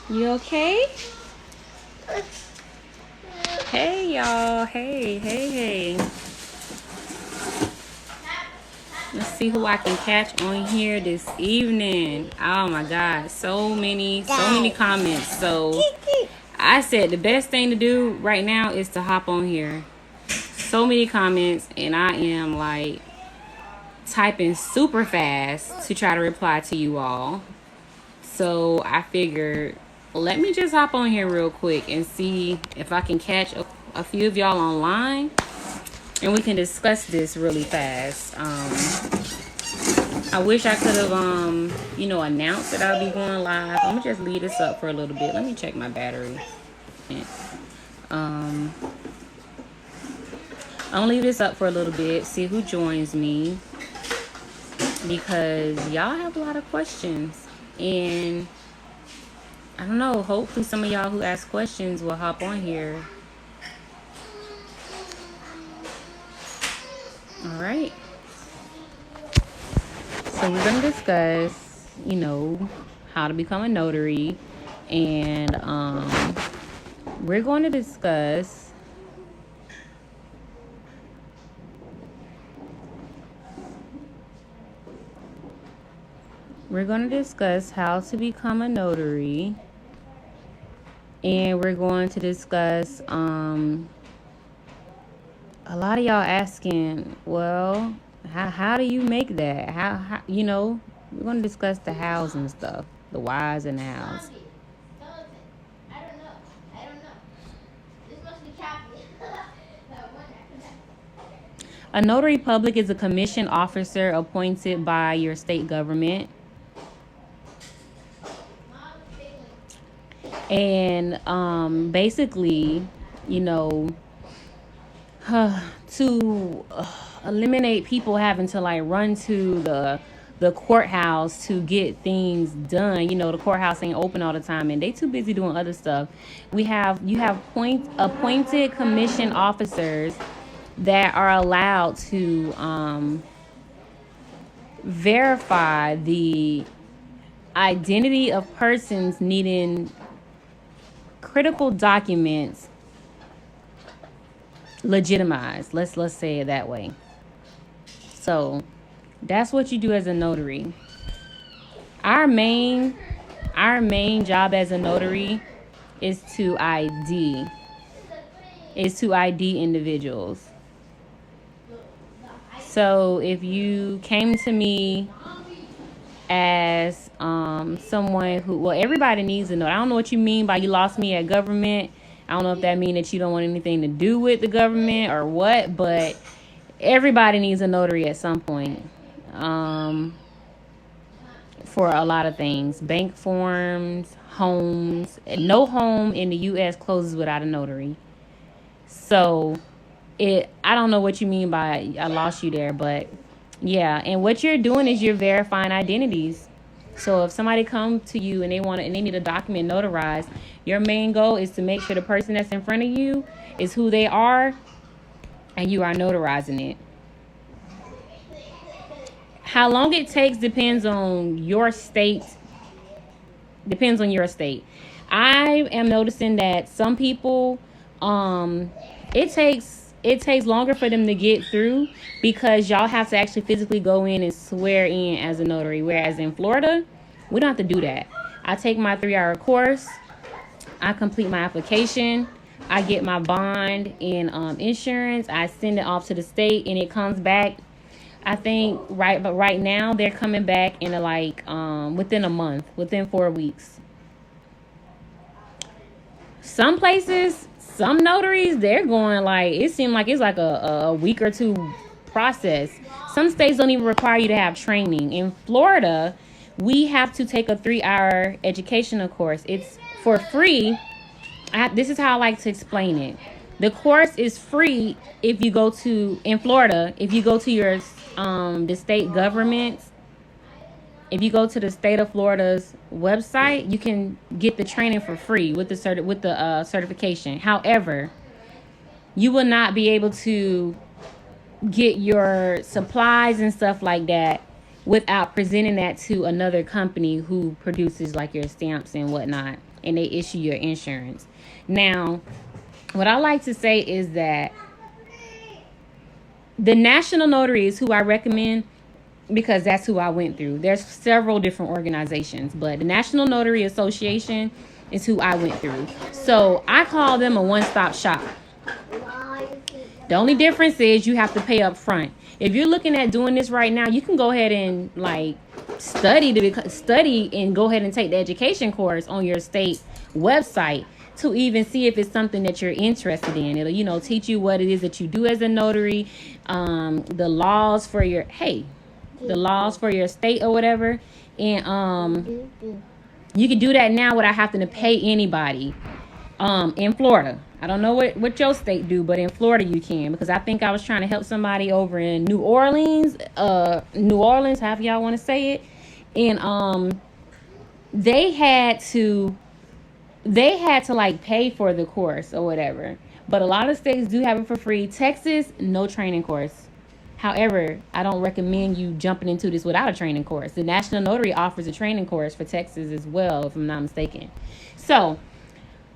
You okay? Hey y'all. Hey. Let's see who I can catch on here this evening. Oh my god. So many comments. So I said the best thing to do right now is to hop on here. So many comments and I am like typing super fast to try to reply to you all. So I figured, let me just hop on here real quick and see if I can catch a few of y'all online and we can discuss this really fast. I wish I could have, announced that I'll be going live. I'm gonna just leave this up for a little bit. Let me check my battery. I'm gonna leave this up for a little bit, see who joins me, because y'all have a lot of questions. And I don't know, hopefully some of y'all who ask questions will hop on here. All right. So we're going to discuss, how to become a notary. And we're going to discuss how to become a notary. And we're going to discuss a lot of y'all asking, well, how do you make that? How we're going to discuss the hows and stuff, the whys and the hows. A notary public is a commissioned officer appointed by your state government. And basically, to eliminate people having to like run to the courthouse to get things done. The courthouse ain't open all the time and they too busy doing other stuff. You have appointed commission officers that are allowed to verify the identity of persons needing critical documents legitimized. Let's say it that way. So that's what you do as a notary. Our main job as a notary is to ID individuals. So if you came to me as someone who, well, everybody needs a notary. I don't know what you mean by you lost me at government. I don't know if that means that you don't want anything to do with the government or what, but everybody needs a notary at some point for a lot of things. Bank forms, homes. No home in the U.S. closes without a notary. So I don't know what you mean by I lost you there, but yeah. And what you're doing is you're verifying identities. So if somebody comes to you and they need a document notarized, your main goal is to make sure the person that's in front of you is who they are and you are notarizing it. How long it takes depends on your state. I am noticing that some people, it takes longer for them to get through because y'all have to actually physically go in and swear in as a notary. Whereas in Florida, we don't have to do that. I take my 3-hour course. I complete my application. I get my bond and insurance. I send it off to the state and it comes back. I think right now they're coming back in within a month, within 4 weeks. Some places, some notaries, they're going it seems like it's like a week or two process. Some states don't even require you to have training. In Florida, we have to take a 3-hour educational course. It's for free. This is how I like to explain it. The course is free in Florida, if you go to your the state government. If you go to the state of Florida's website, you can get the training for free with the certification. However, you will not be able to get your supplies and stuff like that without presenting that to another company who produces like your stamps and whatnot. and they issue your insurance. Now, what I like to say is that the National Notary is who I recommend, because that's who I went through. There's several different organizations, but the National Notary Association is who I went through. So I call them a one-stop shop. The only difference is you have to pay up front. If you're looking at doing this right now, you can go ahead and study and go ahead and take the education course on your state website to even see if it's something that you're interested in. It'll, teach you what it is that you do as a notary, the laws for your state or whatever. And you can do that now without having to pay anybody. In Florida, I don't know what your state do, but in Florida you can, because I think I was trying to help somebody over in New Orleans, however y'all want to say it. And they had to like pay for the course or whatever. But a lot of states do have it for free. Texas, no training course. However, I don't recommend you jumping into this without a training course. The National Notary offers a training course for Texas as well, if I'm not mistaken. So,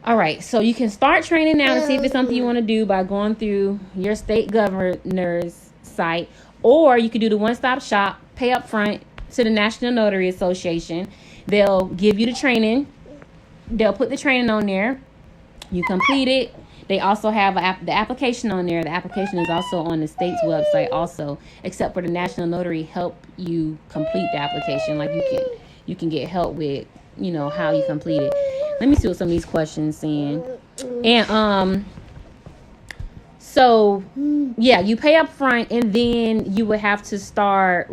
all right. So you can start training now to see if it's something you want to do by going through your state governor's site. Or you could do the one-stop shop, pay up front to the National Notary Association. They'll give you the training. They'll put the training on there. You complete it. They also have the application on there. The application is also on the state's website also, except for the National Notary help you complete the application. Like you can get help with, how you complete it. Let me see what some of these questions saying. And so yeah, you pay up front, and then you would have to start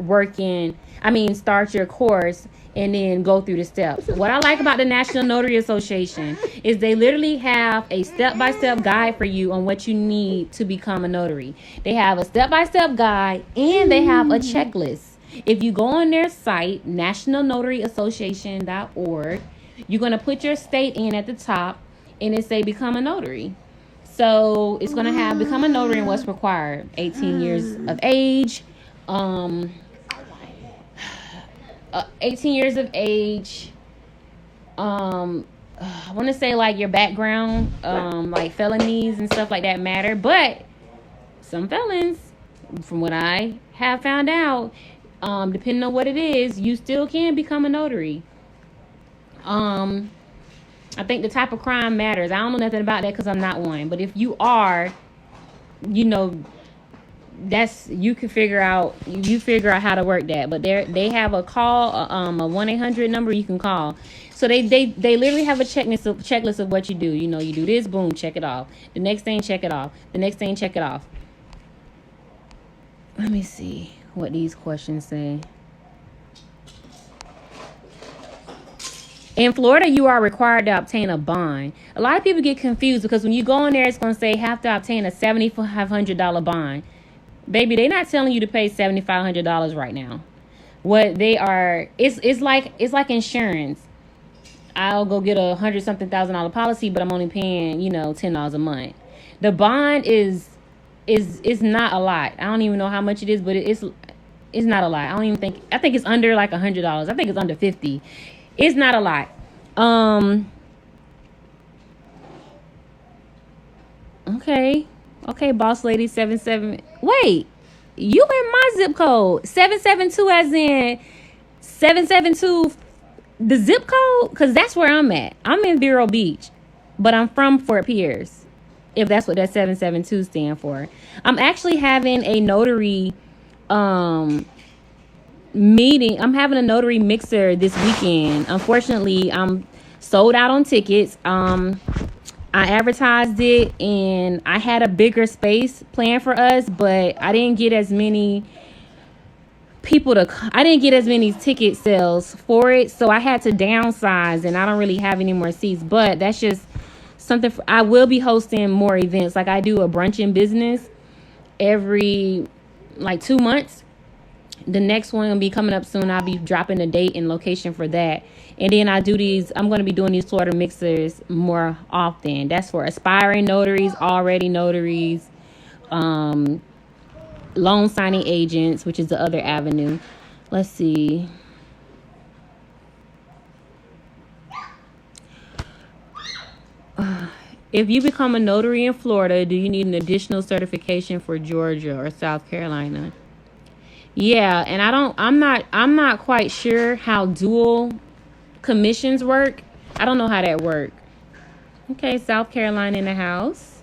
your course and then go through the steps. What I like about the National Notary Association is they literally have a step-by-step guide for you on what you need to become a notary. They have a step-by-step guide, and they have a checklist. If you go on their site, nationalnotary.association.org, you're going to put your state in at the top, and it say become a notary. So it's going to have become a notary and what's required. 18 years of age. 18 years of age. I want to say like your background, like felonies and stuff like that matter. But some felons, from what I have found out, depending on what it is, you still can become a notary. I think the type of crime matters. I don't know nothing about that because I'm not one. But if you are, you can figure out how to work that. But they have a call, a 1-800 number you can call. So they literally have a checklist of what you do. You do this, boom, check it off. The next thing, check it off. The next thing, check it off. Let me see what these questions say. In Florida, you are required to obtain a bond. A lot of people get confused because when you go in there, it's going to say have to obtain a $7,500 bond. Baby, they're not telling you to pay $7,500 right now. What they are, it's like insurance. I'll go get $100,000 policy, but I'm only paying, $10 a month. The bond is not a lot. I don't even know how much it is, but it's not a lot. I think it's under like $100. I think it's under $50. It's not a lot. Okay, boss lady 77. Wait, you in my zip code 772, as in 772, the zip code, because that's where I'm at. I'm in Vero Beach, but I'm from Fort Pierce, if that's what that 772 stand for. I'm actually having a notary meeting. I'm having a notary mixer this weekend. Unfortunately, I'm sold out on tickets. I advertised it, and I had a bigger space planned for us, but I didn't get as many ticket sales for it, so I had to downsize, and I don't really have any more seats. But that's just something I will be hosting more events. Like, I do a brunch in business every 2 months. The next one will be coming up soon. I'll be dropping the date and location for that. And then I'm going to be doing these Florida mixers more often. That's for aspiring notaries, already notaries, loan signing agents, which is the other avenue. Let's see. If you become a notary in Florida, do you need an additional certification for Georgia or South Carolina? Yeah, and I'm not quite sure how dual commissions work. I don't know how that work. Okay, South Carolina in the house.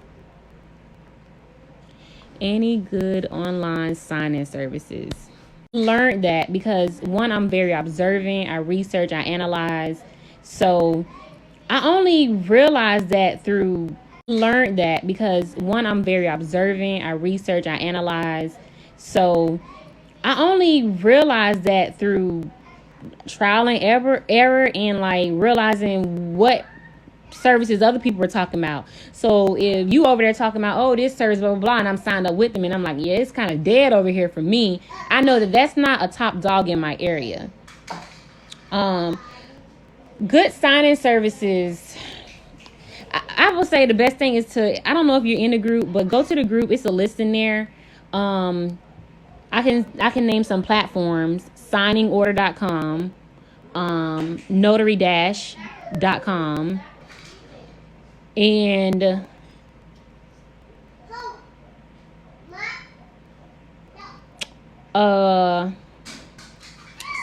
Any good online signing services? Learned that because one, I'm very observant. I research, I analyze. So I only realized that through learned that because one, I'm very observant. I research, I analyze. So I only realized that through trial and error and like realizing what services other people were talking about. So if you over there talking about, oh, this service, blah, blah, blah, and I'm signed up with them and I'm like, yeah, it's kind of dead over here for me. I know that that's not a top dog in my area. Good signing services. I would say the best thing is to, I don't know if you're in the group, but go to the group. It's a list in there. I can name some platforms: signingorder.com, notary-.com, and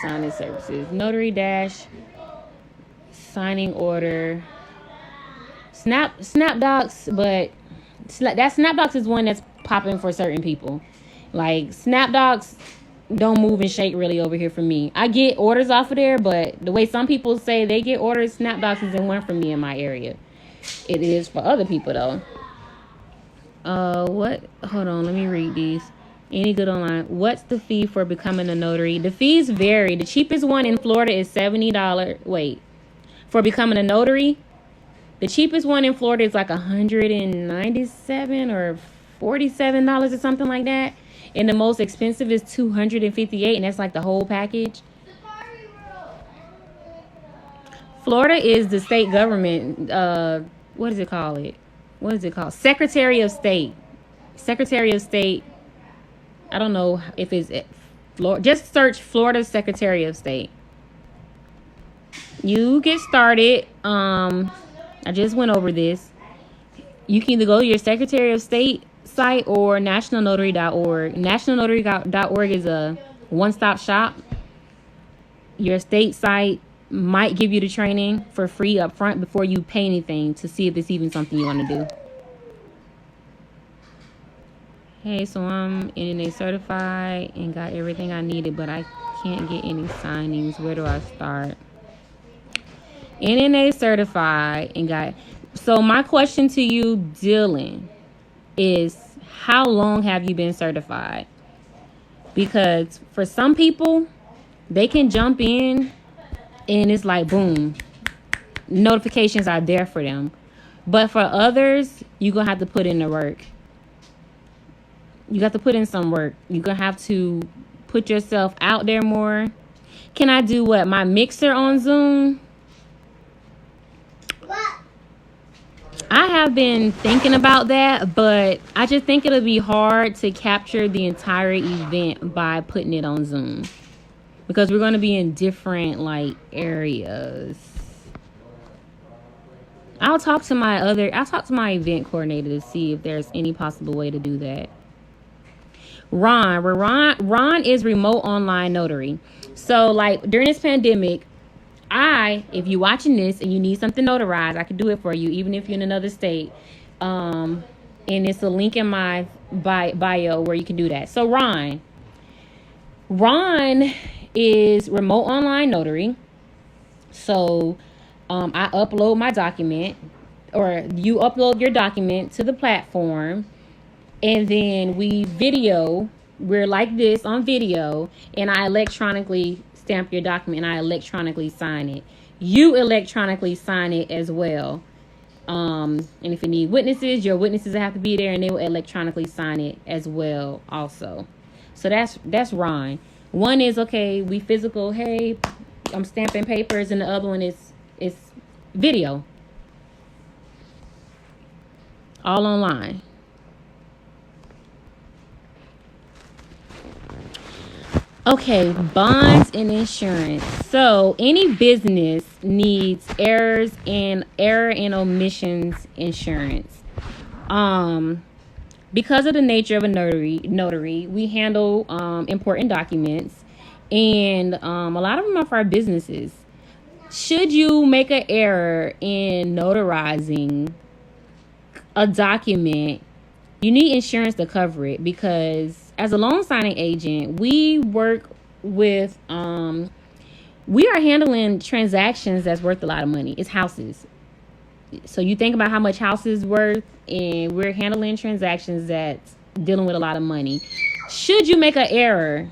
signing services, notary-signing order, Snapdocs, but that Snapdocs is one that's popping for certain people. Like Snapdocs don't move and shake really over here for me. I get orders off of there, but the way some people say they get orders, Snapdocs isn't one for me in my area. It is for other people though. What? Hold on, let me read these. Any good online? What's the fee for becoming a notary? The fees vary. The cheapest one in Florida is $70. Wait, for becoming a notary, the cheapest one in Florida is like $197 or $47 or something like that. And the most expensive is $258, and that's like the whole package. Florida is the state government. What does it call it? What is it called? Secretary of State. Secretary of State. I don't know if it's Florida. Just search Florida Secretary of State. You get started. I just went over this. You can either go to your Secretary of State site or nationalnotary.org. Nationalnotary.org is a one-stop shop. Your state site might give you the training for free up front before you pay anything to see if it's even something you want to do. Hey, so I'm NNA certified and got everything I needed, but I can't get any signings. Where do I start? NNA certified and got... So my question to you, Dylan, is how long have you been certified? Because for some people, they can jump in and it's like, boom, notifications are there for them. But for others, you're going to have to put in the work. You got to put in some work. You're going to have to put yourself out there more. Can I do what? My mixer on Zoom? I have been thinking about that, but I just think it'll be hard to capture the entire event by putting it on Zoom. Because we're going to be in different, like, areas. I'll talk to my event coordinator to see if there's any possible way to do that. Ron is remote online notary. So like during this pandemic, if you're watching this and you need something notarized, I can do it for you, even if you're in another state. And it's a link in my bio where you can do that. So Ron is remote online notary. So I upload my document, or you upload your document to the platform, and then we're like this on video, and I electronically stamp your document and I electronically sign it. You electronically sign it as well. And if you need witnesses, your witnesses have to be there and they will electronically sign it as well also. So that's Ron. One is, okay, we physical, hey, I'm stamping papers, and the other one is video. All online. Okay, bonds and insurance. So any business needs error and omissions insurance. Um, because of the nature of a notary, we handle important documents, and a lot of them are for our businesses. Should you make an error in notarizing a document, you need insurance to cover it, because as a loan signing agent, we work with we are handling transactions that's worth a lot of money. It's houses. So you think about how much houses worth, and we're handling transactions that's dealing with a lot of money. Should you make an error,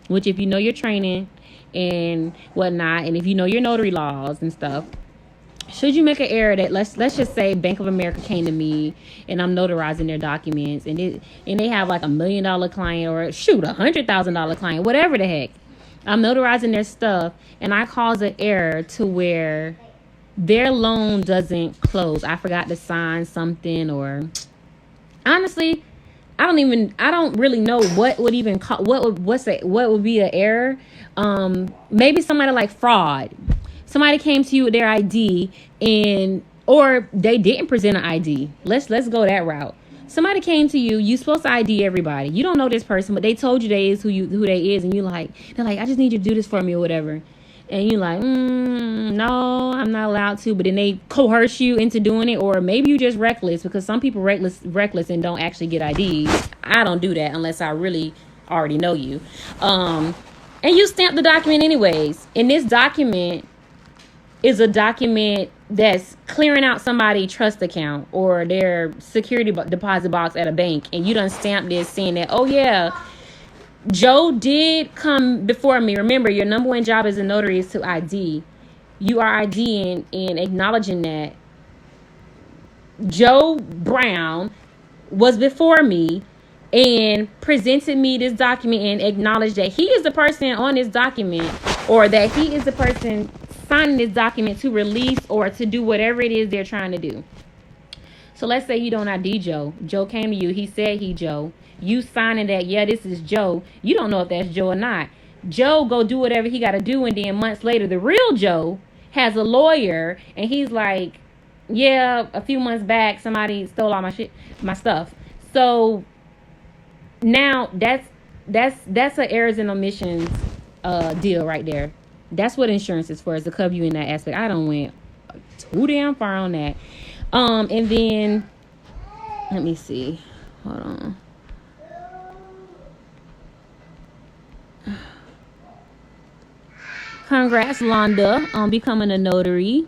which if you know your training and whatnot, and if you know your notary laws and stuff, should you make an error that let's just say Bank of America came to me and I'm notarizing their documents, and they have like $1 million client, or shoot, $100,000 client, whatever the heck. I'm notarizing their stuff, and I cause an error to where their loan doesn't close. I forgot to sign something, or honestly, I don't really know what would even what would be an error. Maybe somebody like fraud. Somebody came to you with their ID, or they didn't present an ID. Let's go that route. Somebody came to you, you supposed to ID everybody. You don't know this person, but they told you they is who they is, and they're like, I just need you to do this for me or whatever. And you're like, no, I'm not allowed to. But then they coerce you into doing it, or maybe you just reckless, because some people reckless and don't actually get IDs. I don't do that unless I really already know you. And you stamp the document anyways. And this document is a document that's clearing out somebody's trust account or their security deposit box at a bank, and you done stamp this saying that, oh yeah, Joe did come before me. Remember, your number one job as a notary is to ID. You are IDing and acknowledging that Joe Brown was before me and presented me this document, and acknowledged that he is the person on this document, or that he is the person signing this document to release or to do whatever it is they're trying to do. So let's say you don't ID Joe. Joe came to you. He said he Joe. You signing that, yeah, this is Joe. You don't know if that's Joe or not. Joe go do whatever he got to do, and then months later, the real Joe has a lawyer, and he's like, yeah, a few months back, somebody stole all my stuff. So now that's an errors and omissions deal right there. That's what insurance is for, is to cover you in that aspect. I don't went too damn far on that. And then let me see. Hold on. Congrats, Londa, on becoming a notary.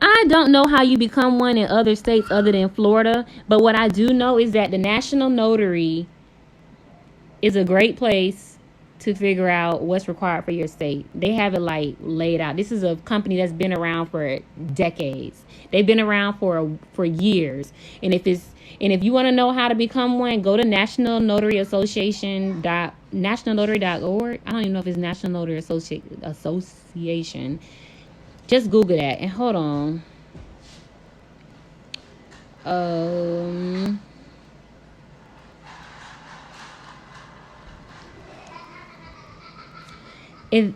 I don't know how you become one in other states other than Florida, but what I do know is that the National Notary is a great place to figure out what's required for your state. They have it like laid out. This is a company that's been around for decades. They've been around for years. And if you want to know how to become one, go to National Notary Association nationalnotary.org. I don't even know if it's National Notary Association. Just Google that. And hold on. And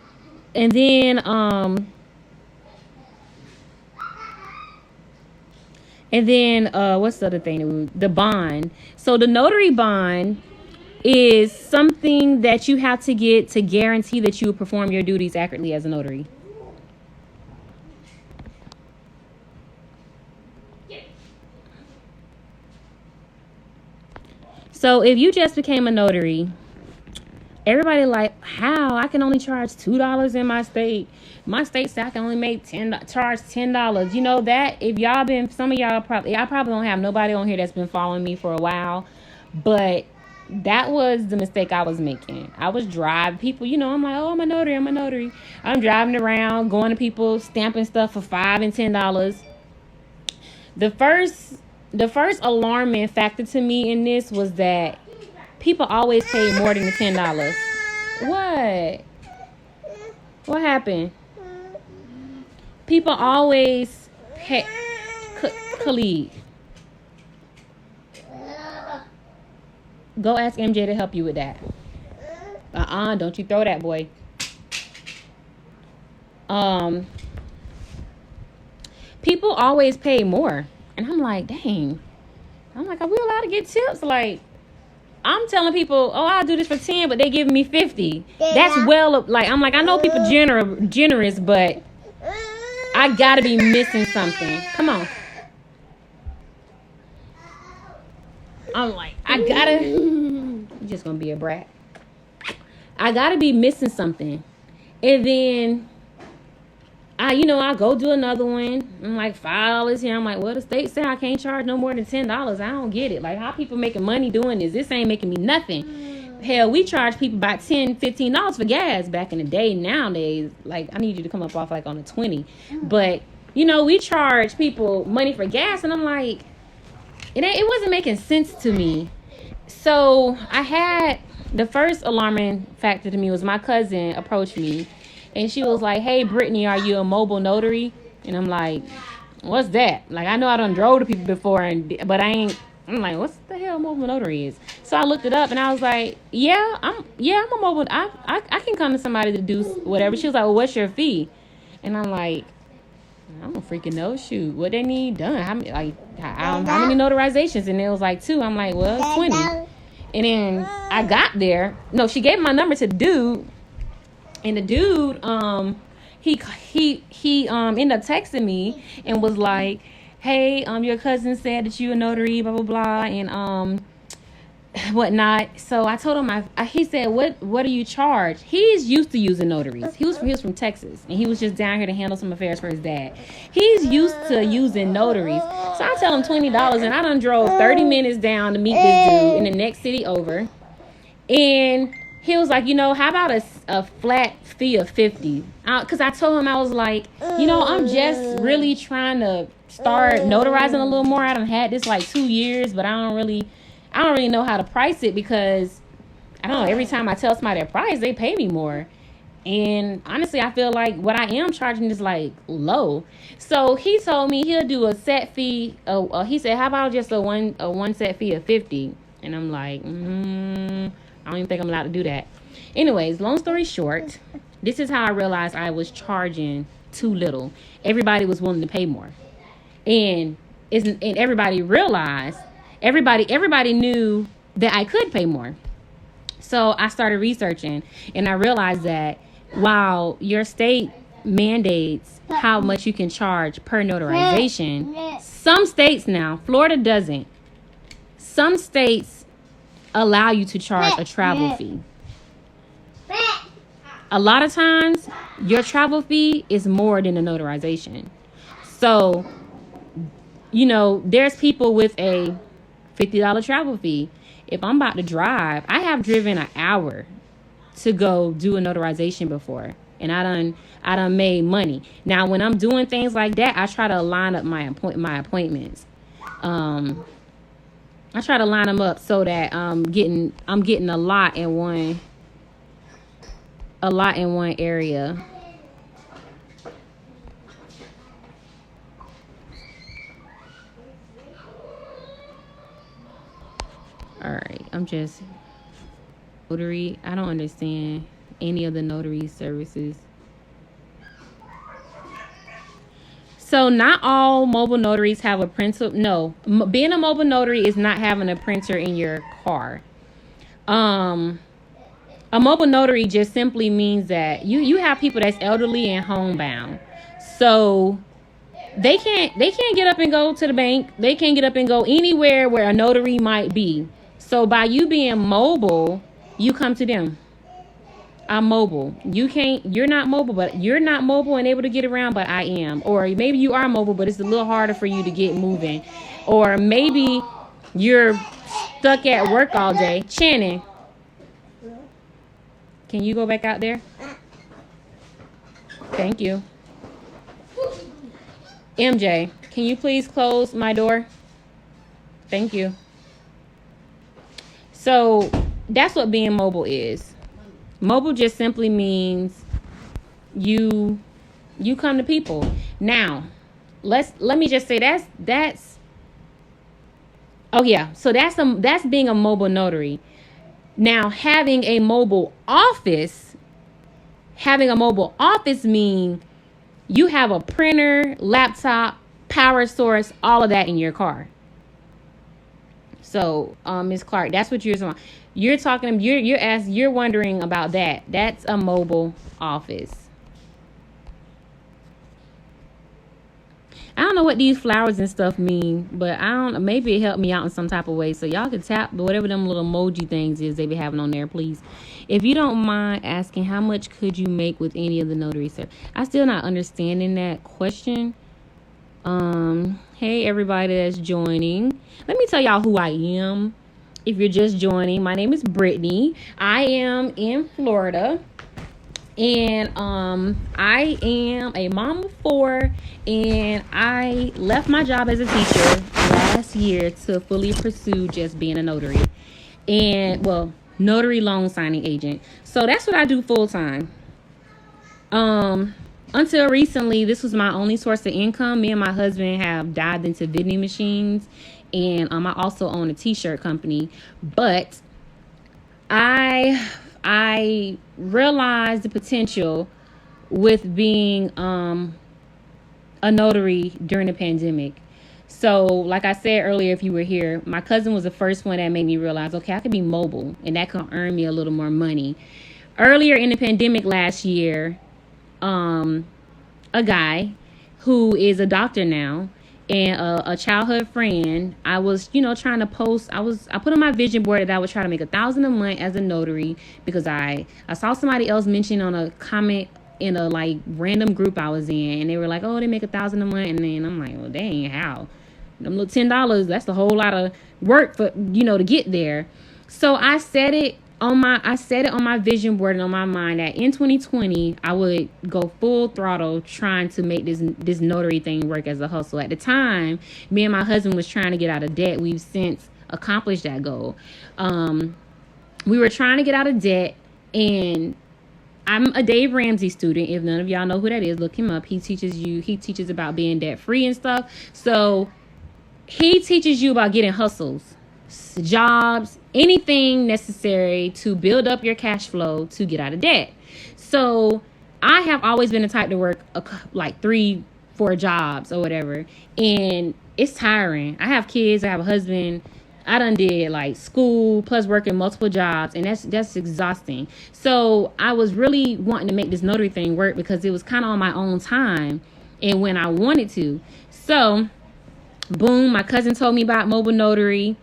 then what's the other thing? The bond. So the notary bond is something that you have to get to guarantee that you will perform your duties accurately as a notary. So if you just became a notary, everybody like, how? I can only charge $2 in my state. My state said I can only charge $10. You know that if some of y'all probably don't have nobody on here that's been following me for a while, but that was the mistake I was making. I was driving people, I'm like, oh, I'm a notary. I'm driving around, going to people, stamping stuff for $5 and $10. The first alarming factor to me in this was that people always pay more than the $10. What happened? People always pay. Khalid, go ask MJ to help you with that. Don't you throw that, boy. People always pay more. And I'm like, dang. I'm like, are we allowed to get tips? Like, I'm telling people, oh, I'll do this for 10, but they giving me 50. That's like, I'm like, I know people generous, but I gotta be missing something. Come on. I'm like, I'm just gonna be a brat. I gotta be missing something. And then I go do another one. I'm like, $5 here. I'm like, well, the state said I can't charge no more than $10. I don't get it. Like, how people making money doing this? This ain't making me nothing. Hell, we charge people about $10, $15 for gas back in the day. Nowadays, like, I need you to come up off like on a 20. But, we charge people money for gas, and I'm like, it wasn't making sense to me. So I had the first alarming factor to me was my cousin approached me. And she was like, hey, Brittany, are you a mobile notary? And I'm like, what's that? Like, I know I done drove to people before, but I'm like, what's the hell mobile notary is? So I looked it up, and I was like, I'm a mobile. I can come to somebody to do whatever. She was like, well, what's your fee? And I'm like, I don't freaking know. Shoot, what they need done? How many notarizations? And it was like 2. I'm like, well, 20. And then I got there. No, she gave my number to the dude. And the dude, he ended up texting me and was like, hey, your cousin said that you a notary, blah, blah, blah, and whatnot. So I told him, he said, what do you charge? He's used to using notaries. He was from Texas, and he was just down here to handle some affairs for his dad. He's used to using notaries. So I tell him $20, and I done drove 30 minutes down to meet this dude in the next city over. And he was like, how about a flat fee of $50? Because I told him, I was like, I'm just really trying to start notarizing a little more. I done had this like 2 years, but I don't really know how to price it because, I don't know, every time I tell somebody a price, they pay me more. And honestly, I feel like what I am charging is like low. So he told me he'll do a set fee. He said, how about just a one set fee of $50? And I'm like, I don't even think I'm allowed to do that. Anyways, long story short, this is how I realized I was charging too little. Everybody was willing to pay more. And everybody realized, everybody knew that I could pay more. So I started researching, and I realized that while your state mandates how much you can charge per notarization, some states now, Florida doesn't. Some states allow you to charge a travel fee. A lot of times, your travel fee is more than a notarization. So, there's people with a $50 travel fee. If I'm about to drive, I have driven an hour to go do a notarization before, and I done made money. Now, when I'm doing things like that, I try to line up my appointments. I try to line them up so that I'm getting a lot in one area. All right, I'm just notary. I don't understand any of the notary services. So not all mobile notaries have a printer. No, being a mobile notary is not having a printer in your car. A mobile notary just simply means that you have people that's elderly and homebound. So they can't get up and go to the bank. They can't get up and go anywhere where a notary might be. So by you being mobile, you come to them. I'm mobile. You're not mobile and able to get around, but I am. Or maybe you are mobile, but it's a little harder for you to get moving. Or maybe you're stuck at work all day. Shannon, can you go back out there? Thank you. MJ, can you please close my door? Thank you. So that's what being mobile is. Mobile just simply means you come to people. Now, let me just say that's oh yeah, so that's being a mobile notary. Now, having a mobile office means you have a printer, laptop, power source, all of that in your car. So, Ms. Clark, that's what you're talking. You're wondering about that. That's a mobile office. I don't know what these flowers and stuff mean, but I don't. Maybe it helped me out in some type of way. So y'all can tap whatever them little emoji things is they be having on there, please. If you don't mind asking, how much could you make with any of the notary stuff? I still not understanding that question. Hey everybody that's joining. Let me tell y'all who I am. If you're just joining, my name is Brittany. I am in Florida. And I am a mom of 4, and I left my job as a teacher last year to fully pursue just being a notary. And notary loan signing agent. So that's what I do full time. Until recently, this was my only source of income. Me and my husband have dived into vending machines, and I also own a t-shirt company. But I realized the potential with being a notary during the pandemic. So, like I said earlier, if you were here, my cousin was the first one that made me realize, okay, I could be mobile, and that could earn me a little more money. Earlier in the pandemic last year, a guy who is a doctor now and a childhood friend, I was, trying to post. I put on my vision board that I would try to make $1,000 a month as a notary, because I saw somebody else mention on a comment in a random group I was in, and they were like, oh, they make $1,000 a month, and then I'm like, well, dang, how? Them little $10, that's a whole lot of work for to get there. So I set it on my vision board and on my mind that in 2020 I would go full throttle trying to make this notary thing work as a hustle. At the time, me and my husband was trying to get out of debt. We've since accomplished that goal. We were trying to get out of debt, and I'm a Dave Ramsey student. If none of y'all know who that is, look him up. He teaches about being debt free and stuff. So he teaches you about getting hustles, jobs, anything necessary to build up your cash flow to get out of debt. So I have always been the type to work 3-4 jobs or whatever, and it's tiring. I have kids, I have a husband. I done did school plus working multiple jobs, and that's exhausting. So I was really wanting to make this notary thing work because it was kind of on my own time and when I wanted to. So boom, my cousin told me about mobile notary,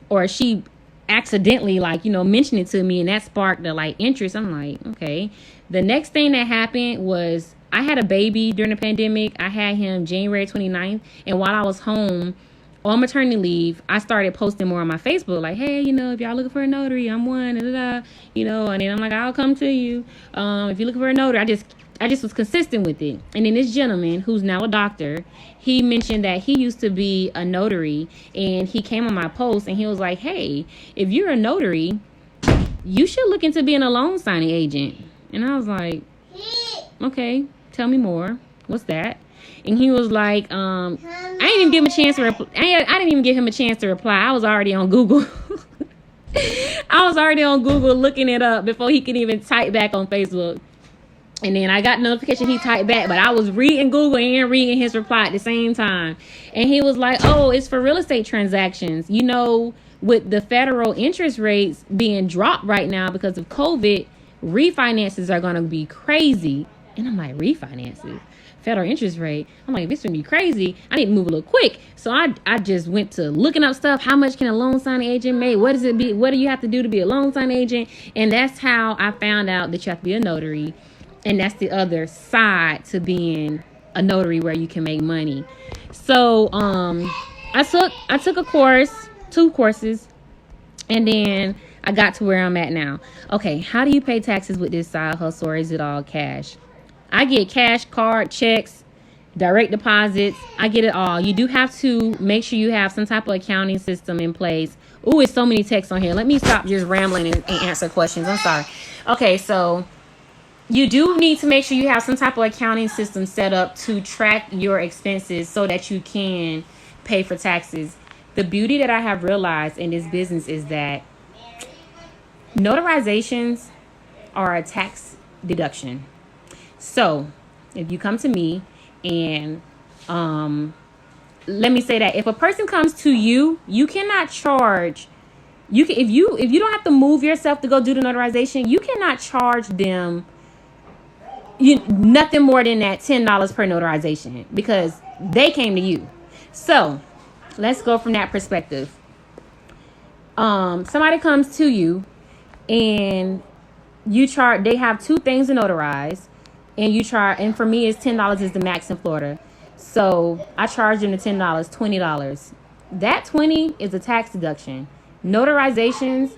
or she accidentally mentioned it to me, and that sparked the interest. I'm like, okay. The next thing that happened was I had a baby during the pandemic. I had him January 29th, and while I was home on maternity leave, I started posting more on my Facebook, like, hey, if y'all looking for a notary, I'm one, and then I'm like, I'll come to you. If you're looking for a notary, I just was consistent with it. And then this gentleman, who's now a doctor, he mentioned that he used to be a notary, and he came on my post and he was like, hey, if you're a notary, you should look into being a loan signing agent. And I was like, okay, tell me more. What's that? And he was like, I didn't even give him a chance to reply. I didn't even give him a chance to reply. I was already on Google. I was already on Google looking it up before he could even type back on Facebook. And then I got notification he typed back, but I was reading Google and reading his reply at the same time. And he was like, oh, it's for real estate transactions. With the federal interest rates being dropped right now because of COVID, refinances are going to be crazy. And I'm like, refinances? Federal interest rate? I'm like, this would be crazy. I need to move a little quick. So I just went to looking up stuff. How much can a loan signing agent make? What does it be? What do you have to do to be a loan signing agent? And that's how I found out that you have to be a notary. And that's the other side to being a notary, where you can make money. So I took a course, 2 courses, and then I got to where I'm at now. Okay, how do you pay taxes with this side hustle, or is it all cash? I get cash, card, checks, direct deposits. I get it all. You do have to make sure you have some type of accounting system in place. Ooh, it's so many texts on here. Let me stop just rambling and answer questions. I'm sorry. Okay, so you do need to make sure you have some type of accounting system set up to track your expenses so that you can pay for taxes. The beauty that I have realized in this business is that Notarizations are a tax deduction. So if you come to me and let me say that if a person comes to you, you cannot charge. You can if you don't have to move yourself to go do the notarization, you cannot charge them nothing more than that $10 per notarization because they came to you. So let's go from that perspective. Somebody comes to you and you charge. They have two things to notarize, and you charge. And for me, it's $10 is the max in Florida. So I charge them the $10, $20. That 20 is a tax deduction. Notarizations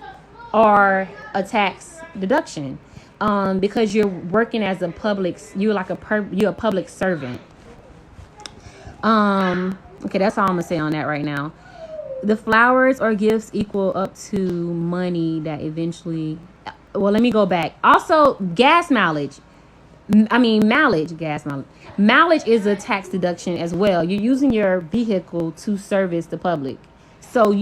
are a tax deduction because you're working as a public. You're a public servant. Okay, that's all I'm gonna say on that right now. The flowers or gifts equal up to money that eventually. Well, let me go back. Also, gas mileage. Gas mileage. Mileage is a tax deduction as well. You're using your vehicle to service the public. So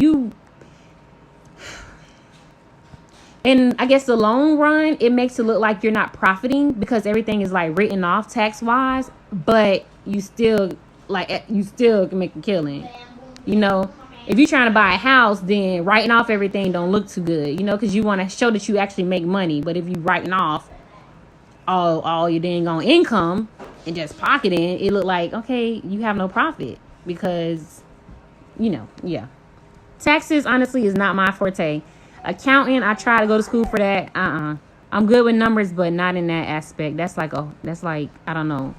and I guess the long run, it makes it look like you're not profiting because everything is like written off tax wise, but you still can make a killing. If you're trying to buy a house, then writing off everything don't look too good, because you want to show that you actually make money. But if you writing off all your dang on income and just pocketing, it look like, okay, you have no profit because, yeah. Taxes, honestly, is not my forte. Accounting, I try to go to school for that. I'm good with numbers, but not in that aspect. That's like, I don't know,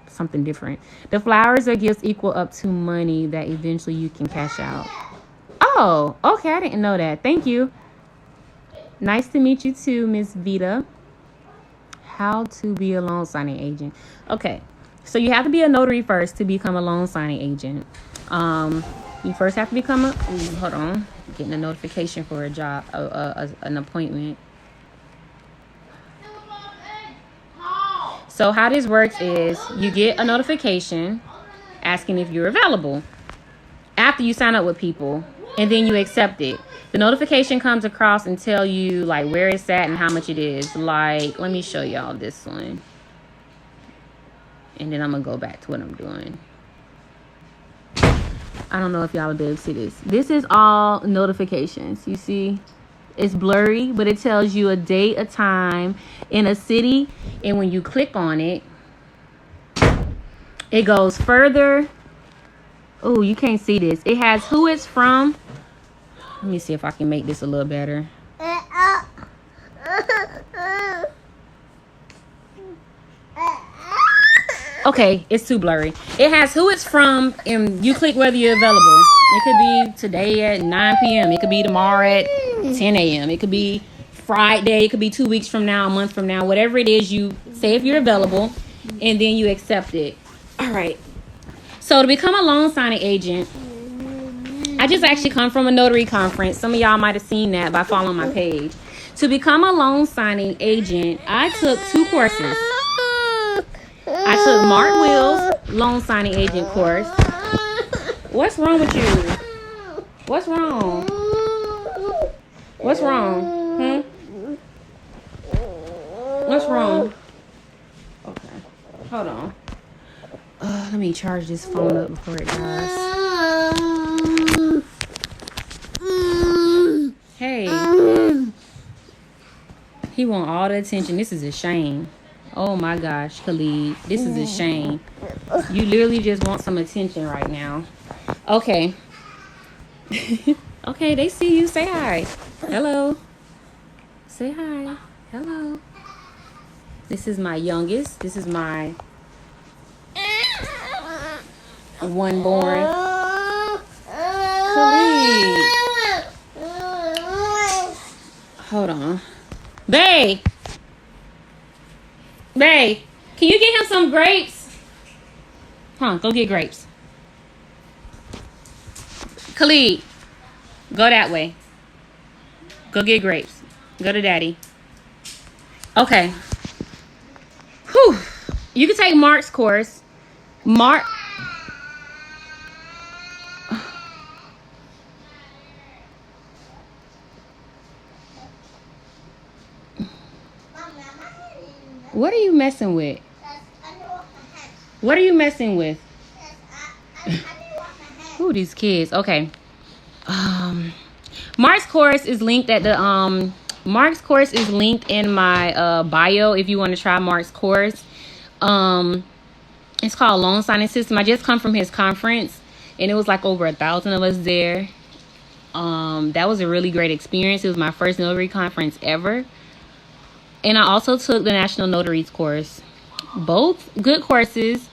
something different. The flowers or gifts equal up to money that eventually you can cash out. Oh, okay. I didn't know that. Thank you. Nice to meet you too, Miss Vita. How to be a loan signing agent. Okay. So you have to be a notary first to become a loan signing agent. You first have to become hold on. Getting a notification for a job, an appointment. So how this works is you get a notification asking if you're available after you sign up with people, and then you accept it. The notification comes across and tell you like where it's at and how much it is. Like, let me show y'all this one. And then I'm going to go back to what I'm doing. I don't know if y'all will be able to see this. This is all notifications. You see, it's blurry, but it tells you a date, a time, in a city. And when you click on it, it goes further. Oh, you can't see this. It has who it's from. Let me see if I can make this a little better. Okay, it's too blurry. It has who it's from, and you click whether you're available. It could be today at 9 p.m. It could be tomorrow at 10 a.m. It could be Friday. It could be 2 weeks from now, a month from now. Whatever it is, you say if you're available, and then you accept it. All right. So to become a loan signing agent, I just actually come from a notary conference. Some of y'all might have seen that by following my page. To become a loan signing agent, I took 2 courses. I took Mark Will's loan signing agent course. What's wrong with you? What's wrong? What's wrong? What's wrong? Okay. Hold on. Let me charge this phone up before it dies. Hey. He want all the attention. This is a shame. Oh my gosh, Khalid. This is a shame. You literally just want some attention right now. Okay. Okay, they see you. Say hi. Hello. Say hi. Hello. This is my youngest. This is my one born. Khalid. Hold on. Bae. Bae, can you get him some grapes? Go get grapes. Khalid, go that way. Go get grapes. Go to daddy. Okay. Whew. You can take Mark's course. Mark. What are you messing with? What are you messing with? Ooh, these kids. Okay. Mark's course is linked at the Mark's course is linked in my bio if you want to try Mark's course. It's called Loan Signing System. I just come from his conference and it was like over 1,000 of us there. That was a really great experience. It was my first notary conference ever. And I also took the National Notaries course. Both good courses.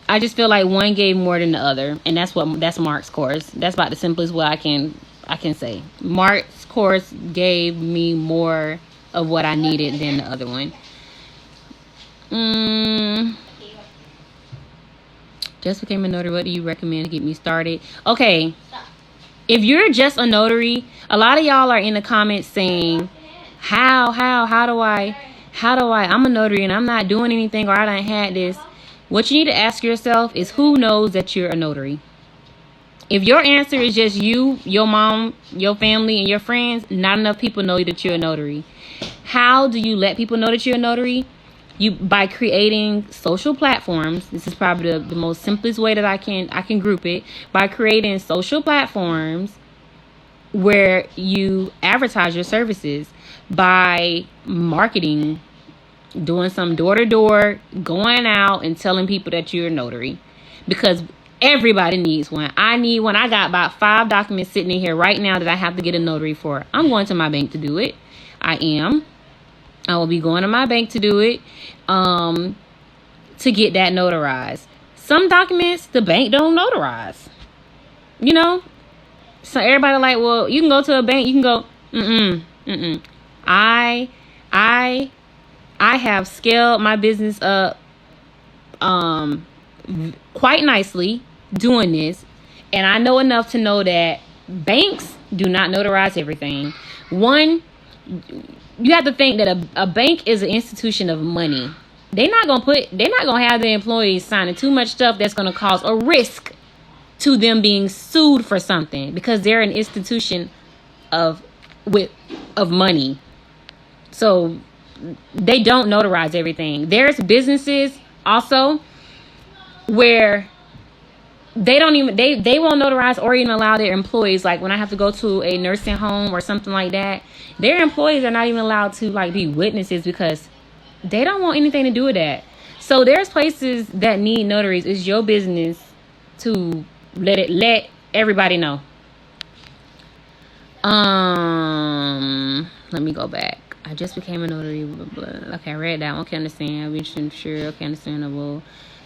I just feel like one gave more than the other, and that's Mark's course. That's about the simplest way I can say. Mark's course gave me more of what I needed than the other one. Just became a notary. What do you recommend to get me started? Okay, if you're just a notary, a lot of y'all are in the comments saying, how do I? I'm a notary and I'm not doing anything, or I done had this. What you need to ask yourself is, who knows that you're a notary? If your answer is just you, your mom, your family, and your friends, not enough people know that you're a notary. How do you let people know that you're a notary? By creating social platforms. This is probably the most simplest way that I can group it. By creating social platforms where you advertise your services, by marketing, doing some door-to-door, going out and telling people that you're a notary, because everybody needs one. I need one. I got about 5 documents sitting in here right now that I have to get a notary for. I'm going to my bank to do it. I will be going to my bank to do it, to get that notarized. Some documents the bank don't notarize, so everybody like, well, you can go to a bank, you can go, I have scaled my business up quite nicely doing this, and I know enough to know that banks do not notarize everything. One, you have to think that a bank is an institution of money. They're not gonna have their employees signing too much stuff that's gonna cause a risk to them being sued for something, because they're an institution of money. So they don't notarize everything. There's businesses also where they won't notarize or even allow their employees. Like when I have to go to a nursing home or something like that, their employees are not even allowed to be witnesses, because they don't want anything to do with that. So there's places that need notaries. It's your business to let everybody know. Let me go back. I just became a notary. Blah, blah, blah. Okay, I read that one. Okay, understand. I'm sure. Okay, understandable.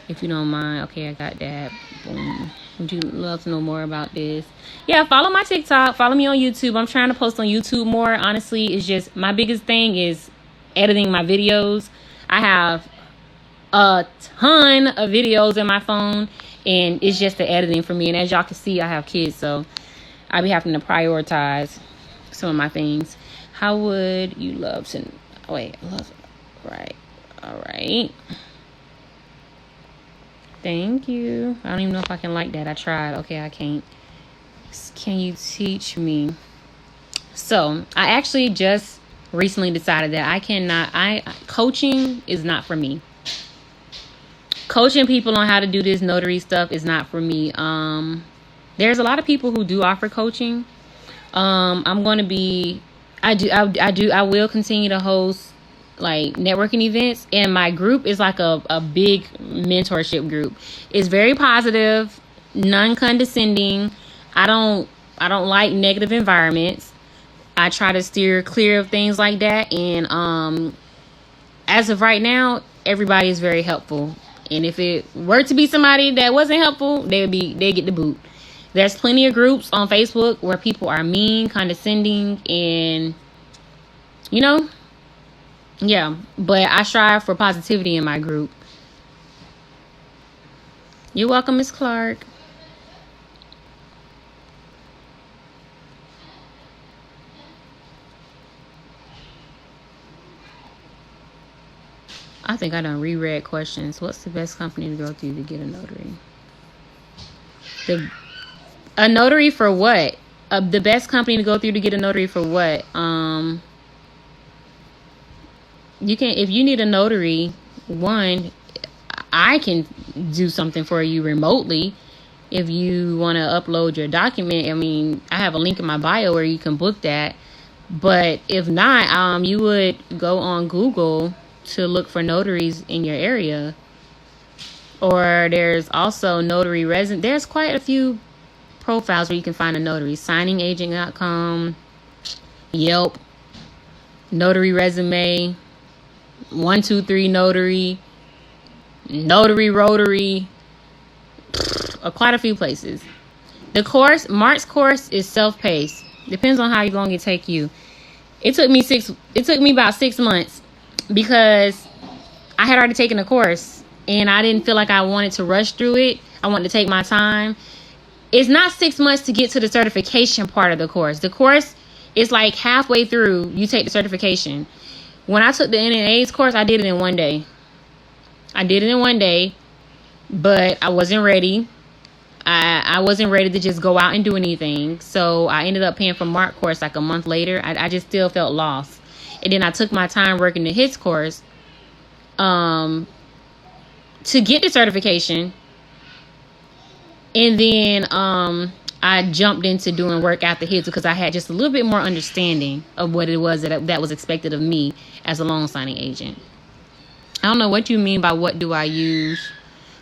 If you don't mind. Okay, I got that. Boom. Would you love to know more about this? Yeah, follow my TikTok. Follow me on YouTube. I'm trying to post on YouTube more. Honestly, it's just my biggest thing is editing my videos. I have a ton of videos in my phone, and it's just the editing for me. And as y'all can see, I have kids, so I be having to prioritize some of my things. How would you love to... Right. All right. Thank you. I don't even know if I can like that. I tried. Okay, I can't. Can you teach me? So, I actually just recently decided that coaching is not for me. Coaching people on how to do this notary stuff is not for me. There's a lot of people who do offer coaching. I will continue to host networking events, and my group is like a big mentorship group. It's very positive, non-condescending. I don't like negative environments. I try to steer clear of things like that, and as of right now, everybody is very helpful. And if it were to be somebody that wasn't helpful, they get the boot. There's plenty of groups on Facebook where people are mean, condescending, and yeah, but I strive for positivity in my group. You're welcome, Miss Clark. I think I done reread questions. What's the best company to go through to get a notary? A notary for what? The best company to go through to get a notary for what? You can, if you need a notary, one, I can do something for you remotely. If you want to upload your document, I mean, I have a link in my bio where you can book that. But if not, you would go on Google to look for notaries in your area. Or there's also notary resident. There's quite a few profiles where you can find a notary. Signingagent.com, Yelp, Notary Resume, 123 Notary, Notary Rotary, quite a few places. The course, Mark's course, is self-paced. Depends on how long it take you. It took me about 6 months because I had already taken the course and I didn't feel like I wanted to rush through it. I wanted to take my time. It's not 6 months to get to the certification part of the course. The course is like halfway through, you take the certification. When I took the NNA's course, I did it in 1 day. But I wasn't ready. I wasn't ready to just go out and do anything. So I ended up paying for Mark's course like a month later. I just still felt lost. And then I took my time working to his course to get the certification. And then I jumped into doing work after his because I had just a little bit more understanding of what it was that was expected of me as a loan signing agent. I don't know what you mean by what do I use.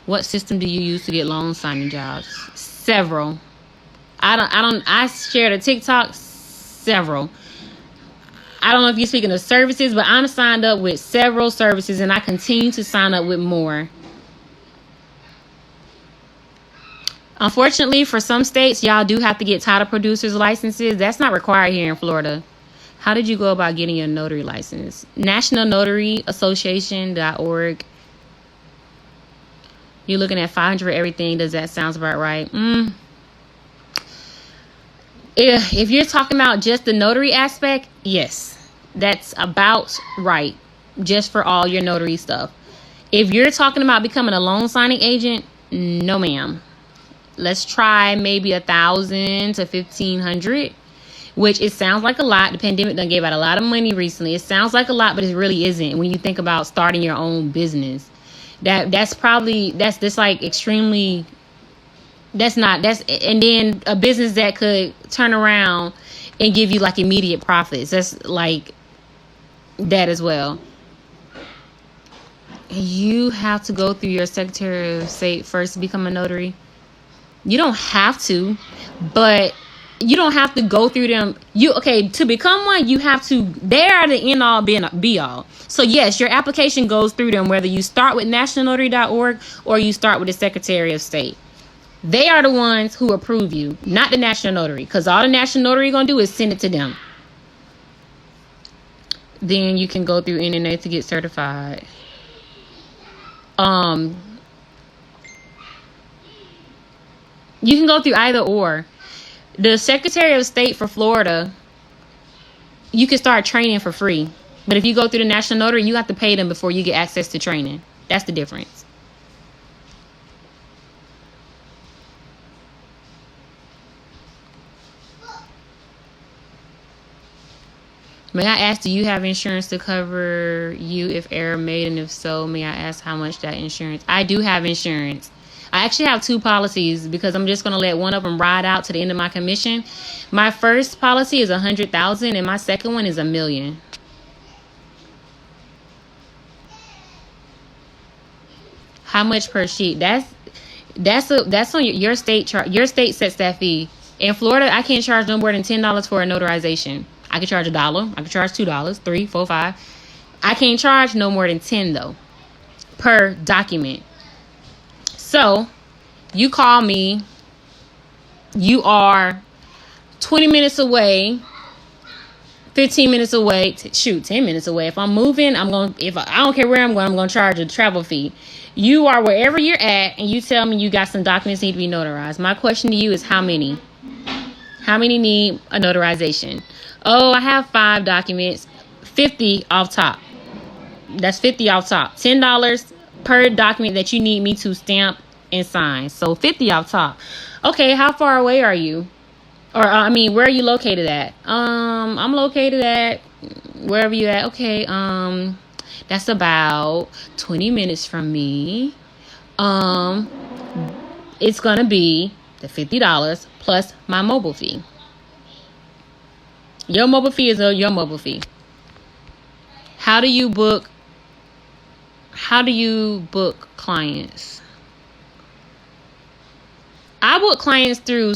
What system do you use to get loan signing jobs? Several. I shared a TikTok. Several. I don't know if you're speaking of services, but I'm signed up with several services and I continue to sign up with more. Unfortunately, for some states, y'all do have to get title producers licenses. That's not required here in Florida. How did you go about getting your notary license? National Notary Association.org. You're looking at 500 everything. Does that sound about right? If you're talking about just the notary aspect, yes, that's about right. Just for all your notary stuff. If you're talking about becoming a loan signing agent, no, ma'am. Let's try maybe 1,000 to 1,500, which it sounds like a lot. The pandemic done gave out a lot of money recently. It sounds like a lot, but it really isn't when you think about starting your own business. That's like extremely, and then a business that could turn around and give you like immediate profits. That's like that as well. You have to go through your Secretary of State first to become a notary. You don't have to, but you don't have to go through them. To become one, you have to, they are the end all be all. So yes, your application goes through them, whether you start with nationalnotary.org or you start with the Secretary of State. They are the ones who approve you, not the National Notary, because all the National Notary going to do is send it to them. Then you can go through NNA to get certified. You can go through either or. The Secretary of State for Florida, you can start training for free. But if you go through the National Notary, you have to pay them before you get access to training. That's the difference. May I ask, do you have insurance to cover you if error made? And if so, may I ask how much that insurance? I do have insurance. I actually have 2 policies because I'm just going to let one of them ride out to the end of my commission. My first policy is $100,000 and my second one is $1 million. How much per sheet? That's on your state chart. Your state sets that fee. In Florida, I can't charge no more than $10 for a notarization. I can charge $1. I can charge $2, $3, $4, $5. I can't charge no more than $10 though per document. So you call me. You are 20 minutes away, 15 minutes away, 10 minutes away. If I'm moving, I don't care where I'm going to charge a travel fee. You are wherever you're at and you tell me you got some documents need to be notarized. My question to you is how many? How many need a notarization? Oh, I have 5 documents, 50 off top. That's 50 off top. $10 per document that you need me to stamp and sign. So 50 off top. Okay, how far away are you? Or where are you located at? I'm located at wherever you at. Okay, That's about 20 minutes from me. It's going to be the $50 plus my mobile fee. Your mobile fee is your mobile fee. How do you book clients? I book clients through,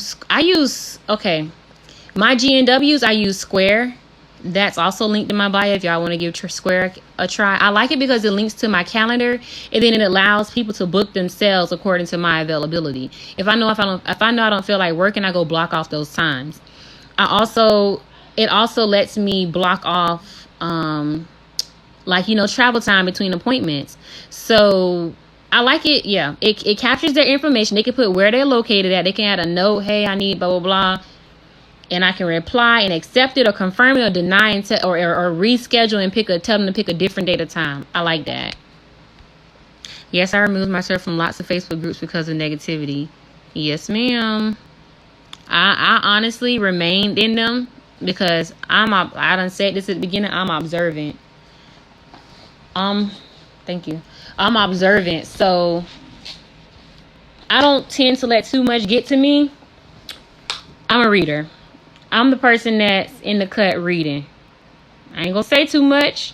my GNWs, I use Square. That's also linked in my bio if y'all want to give Square a try. I like it because it links to my calendar, and then it allows people to book themselves according to my availability. If I know I don't feel like working, I go block off those times. It also lets me block off travel time between appointments. So I like it. Yeah, it captures their information. They can put where they're located at. They can add a note, hey, I need blah blah blah. And I can reply and accept it or confirm it or deny and or reschedule and tell them to pick a different date or time. I like that. Yes, I removed myself from lots of Facebook groups because of negativity. Yes, ma'am. I honestly remained in them because I done said this at the beginning. I'm observant. Thank you. I'm observant, so I don't tend to let too much get to me. I'm a reader. I'm the person that's in the cut reading. I ain't gonna say too much.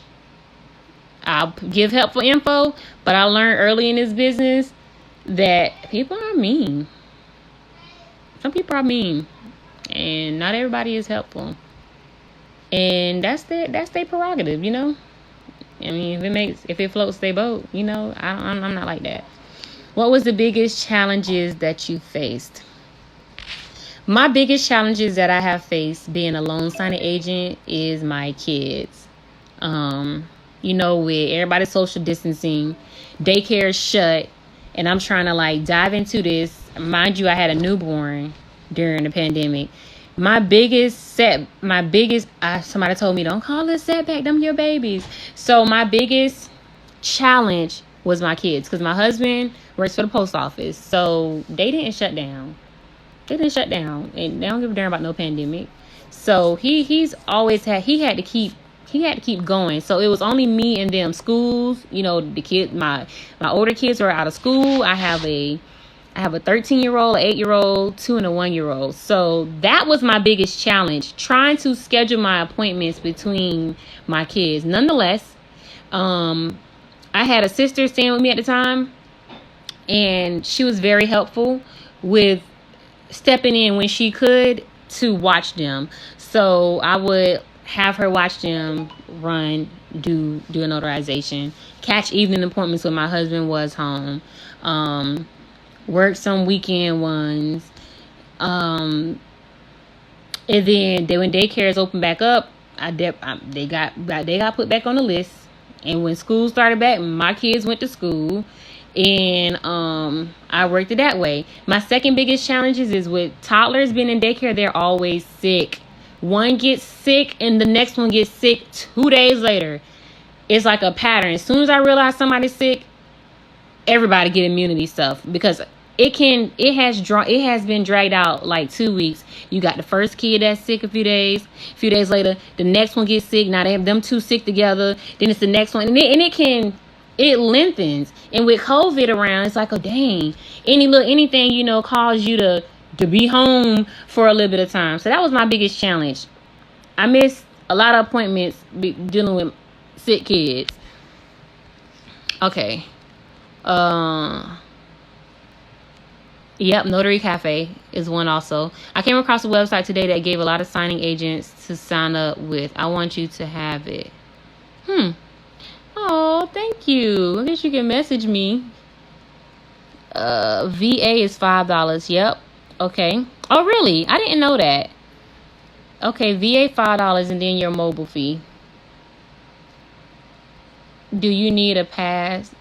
I'll give helpful info, but I learned early in this business that people are mean. Some people are mean, and not everybody is helpful. And that's their prerogative, you know. I mean, if it floats their boat, you know. I'm not like that. What was the biggest challenges that you faced? My biggest challenges that I have faced being a loan signing agent is my kids. With everybody social distancing, daycare is shut, and I'm trying to dive into this. Mind you, I had a newborn during the pandemic. Somebody told me, don't call it a setback, them your babies. So my biggest challenge was my kids, because my husband works for the post office. So they didn't shut down. And they don't give a damn about no pandemic. So he had to keep going. So it was only me and them. Schools, the kids, my older kids are out of school. I have a 13-year-old, an 8-year-old, 2 and a 1-year-old. So that was my biggest challenge, trying to schedule my appointments between my kids. Nonetheless, I had a sister staying with me at the time, and she was very helpful with stepping in when she could to watch them. So I would have her watch them run, do a notarization, catch evening appointments when my husband was home, work some weekend ones, and then when daycares opened back up, they got put back on the list. And when school started back, my kids went to school. And I worked it that way. My second biggest challenges is with toddlers being in daycare. They're always sick. One gets sick and the next one gets sick 2 days later. It's like a pattern. As soon as I realize somebody's sick, everybody get immunity stuff, because it has been dragged out like 2 weeks. You got the first kid that's sick a few days later, the next one gets sick. Now they have them two sick together. Then it's the next one, it lengthens. And with COVID around, it's like, oh dang, anything cause you to be home for a little bit of time. So that was my biggest challenge. I missed a lot of appointments dealing with sick kids. Okay. Yep, Notary Cafe is one also. I came across a website today that gave a lot of signing agents to sign up with. I want you to have it. Oh, thank you. I guess you can message me. VA is $5. Yep. Okay. Oh, really? I didn't know that. Okay, VA $5 and then your mobile fee. Do you need a pass?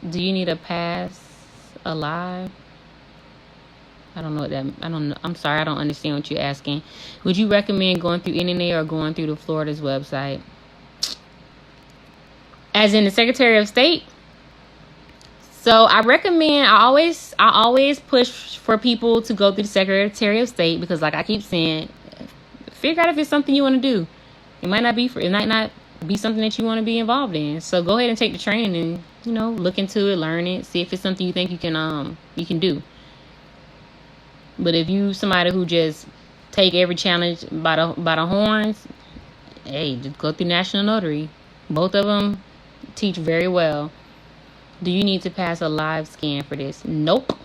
Alive? I don't know what that. I don't know. I'm sorry. I don't understand what you're asking. Would you recommend going through NNA or going through the Florida's website? As in the Secretary of State. So I always push for people to go through the Secretary of State, because like I keep saying, figure out if it's something you want to do. It might not be something that you want to be involved in. So go ahead and take the training and, look into it, learn it, see if it's something you think you can do. But if you somebody who just take every challenge by the horns, hey, just go through National Notary. Both of them teach very well. Do you need to pass a live scan for this? Nope.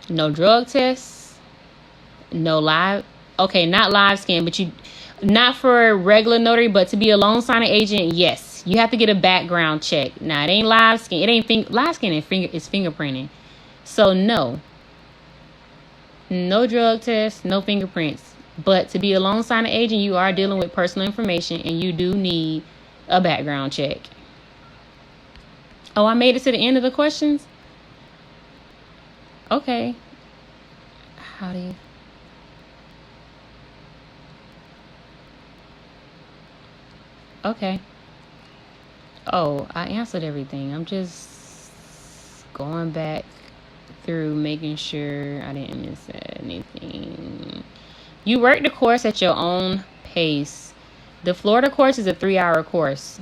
No drug tests. No live. Okay, not live scan, but not for regular notary, but to be a loan signing agent, yes. You have to get a background check. Now, it ain't live scan. It ain't live scan is fingerprinting. So, no. No drug tests, no fingerprints. But to be a loan signing agent, you are dealing with personal information, and you do need a background check. Oh, I made it to the end of the questions? Okay. How do you... Okay. Oh, I answered everything. I'm just going back through making sure I didn't miss anything. You work the course at your own pace. The Florida course is a 3-hour course.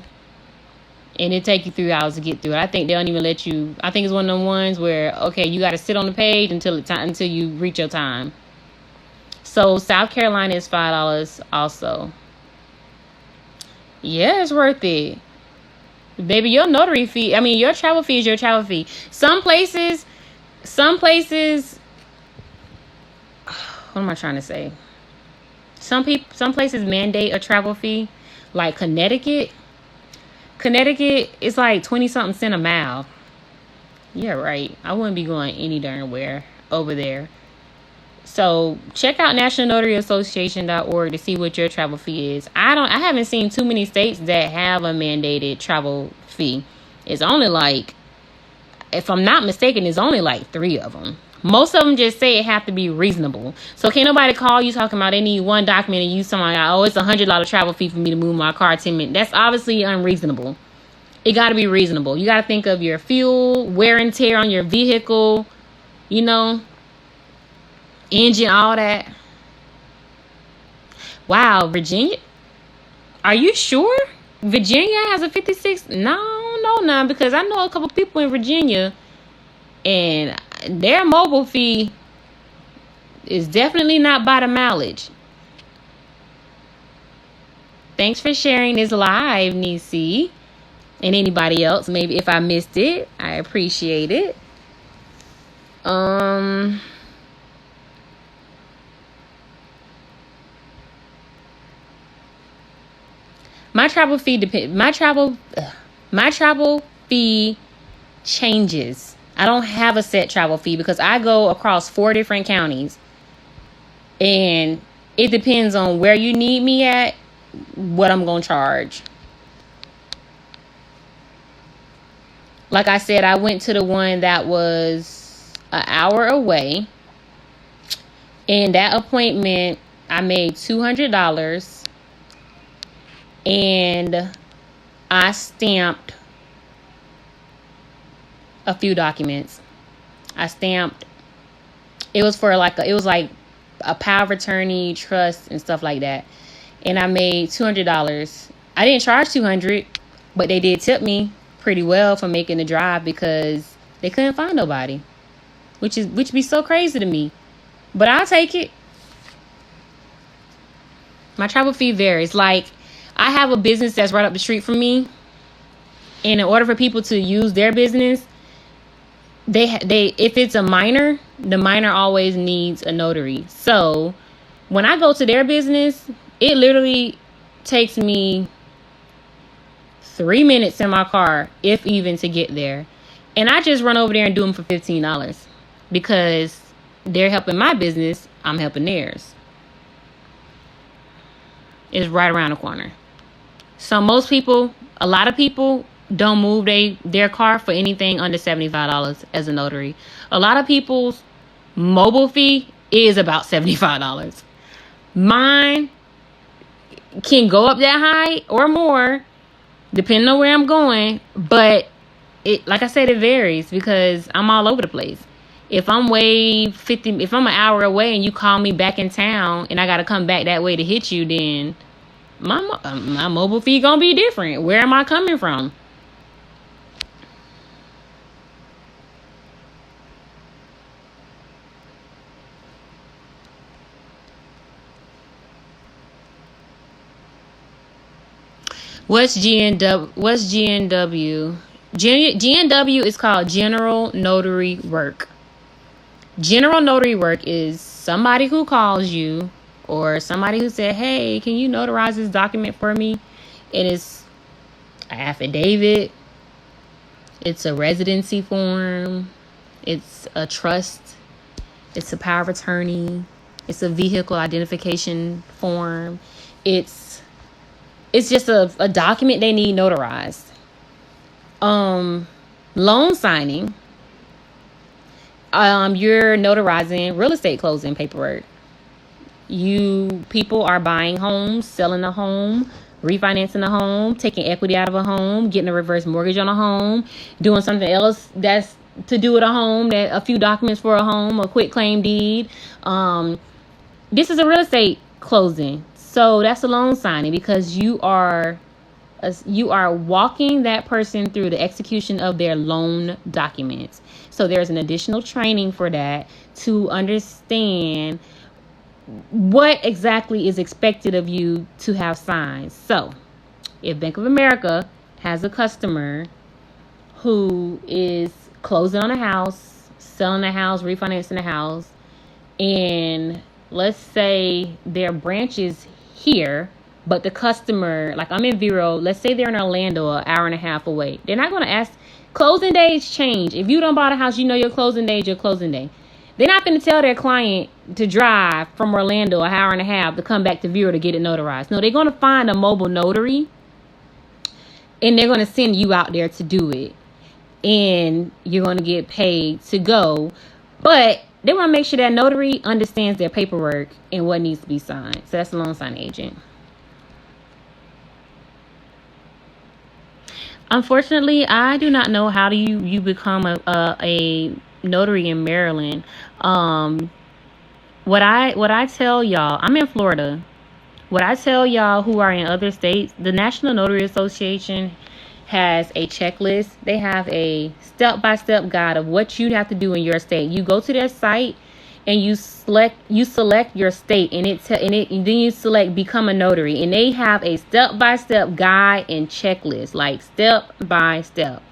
And it take you 3 hours to get through it. I think they don't even let you. I think it's one of them ones where, okay, you got to sit on the page until you reach your time. So South Carolina is $5 also. Yeah, it's worth it. Baby, your notary fee, your travel fee is your travel fee. Some places, what am I trying to say? Some places mandate a travel fee, like Connecticut. Connecticut is like 20-something cents a mile. Yeah, right. I wouldn't be going any darn where over there. So check out nationalnotary.association.org to see what your travel fee is. I haven't seen too many states that have a mandated travel fee. It's only like, if I'm not mistaken, it's only like 3 of them. Most of them just say it have to be reasonable. So can't nobody call you talking about they need one document and you somebody, oh, it's $100 travel fee for me to move my car 10 minutes. That's obviously unreasonable. It got to be reasonable. You got to think of your fuel, wear and tear on your vehicle, engine, all that. Wow, Virginia? Are you sure? Virginia has a 56? No, because I know a couple people in Virginia and their mobile fee is definitely not by the mileage. Thanks for sharing this live, Nisi. And anybody else, maybe if I missed it, I appreciate it. My travel fee changes. I don't have a set travel fee because I go across 4 different counties. And it depends on where you need me at, what I'm going to charge. Like I said, I went to the one that was an hour away. And that appointment, I made $200. And I stamped a few documents. It was like a power of attorney, trust, and stuff like that. And I made $200. I didn't charge $200, but they did tip me pretty well for making the drive because they couldn't find nobody, which be so crazy to me. But I'll take it. My travel fee varies. Like, I have a business that's right up the street from me, and in order for people to use their business, they if it's a minor, the minor always needs a notary. So when I go to their business, it literally takes me 3 minutes in my car, if even, to get there. And I just run over there and do them for $15 because they're helping my business. I'm helping theirs. It's right around the corner. So a lot of people don't move their car for anything under $75 as a notary. A lot of people's mobile fee is about $75. Mine can go up that high or more, depending on where I'm going. But like I said, it varies because I'm all over the place. If I'm if I'm an hour away and you call me back in town and I got to come back that way to hit you, then my mobile fee gonna be different. Where am I coming from? What's GNW? What's GNW? GNW is called General Notary Work. General Notary Work is somebody who calls you or somebody who said, hey, can you notarize this document for me? It is an affidavit. It's a residency form. It's a trust. It's a power of attorney. It's a vehicle identification form. It's just a document they need notarized. Loan signing. You're notarizing real estate closing paperwork. People are buying homes, selling a home, refinancing a home, taking equity out of a home, getting a reverse mortgage on a home, doing something else that's to do with a home, that a few documents for a home, a quit claim deed. This is a real estate closing. So that's a loan signing because you are walking that person through the execution of their loan documents. So there's an additional training for that to understand what exactly is expected of you to have signed. So if Bank of America has a customer who is closing on a house, selling a house, refinancing a house, and let's say their branch is here, but the customer, like I'm in Vero, let's say they're in Orlando, an hour and a half away. They're not going to ask. Closing days change. If you don't buy a house, you know your closing day is your closing day. They're not going to tell their client to drive from Orlando an hour and a half to come back to Vero to get it notarized. No, they're going to find a mobile notary and they're going to send you out there to do it. And you're going to get paid to go. But they want to make sure that notary understands their paperwork and what needs to be signed. So that's a loan sign agent. Unfortunately, I do not know how do you become a notary in Maryland. What I tell y'all, I'm in Florida. What I tell y'all who are in other states, the National Notary Association has a checklist. They have a step-by-step guide of what you have to do in your state. You go to their site and you select your state, and then you select become a notary, and they have a step-by-step guide and checklist, like step by step.